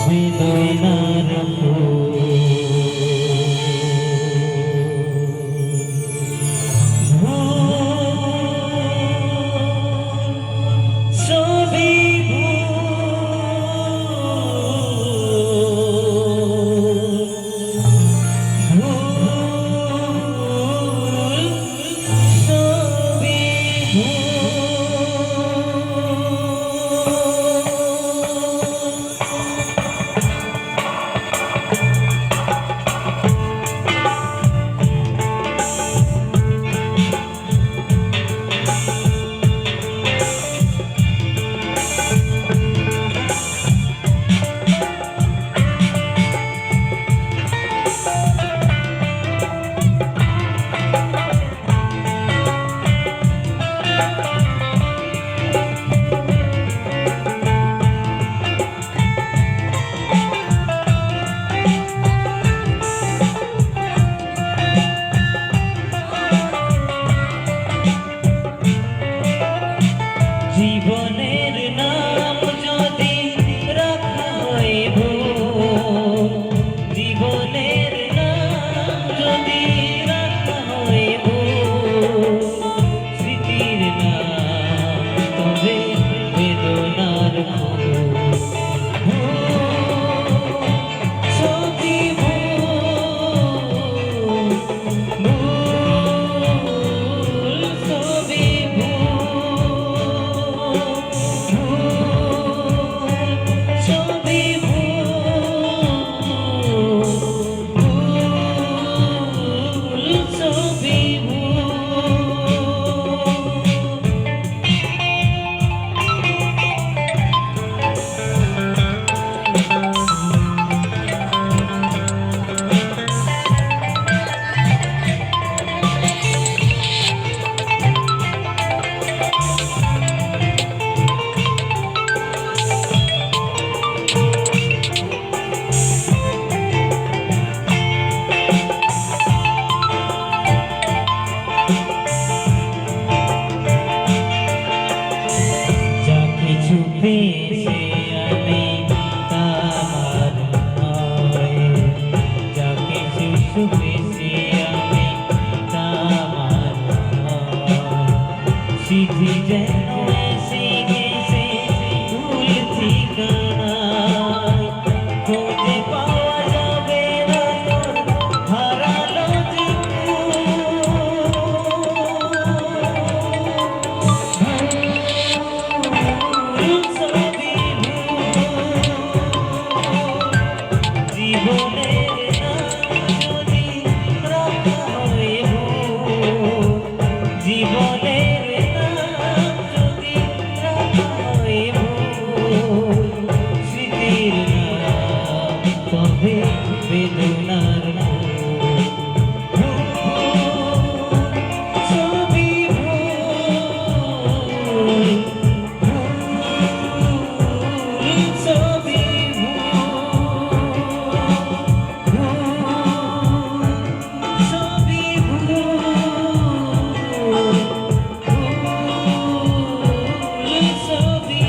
বেদনার ফুল ছবি জীবনের নাম যদি রাখা হয় ভুল, জীবনের নাম যদি রাখা হয় ভুল, স্মৃতির নাম তবে বেদনার ফুল। ছবি ভুল, ভুল ছবি পেয়েছি আমি তার নয়, যা কিছু শুনেছি আমি তার নয়, স্মৃতি যেন এসে গেছে ভুল ঠিকানায়, খুঁজে পাওয়া যাবে না তোর হারালো যে বেদনার ছবি ছবি ছবি ছবি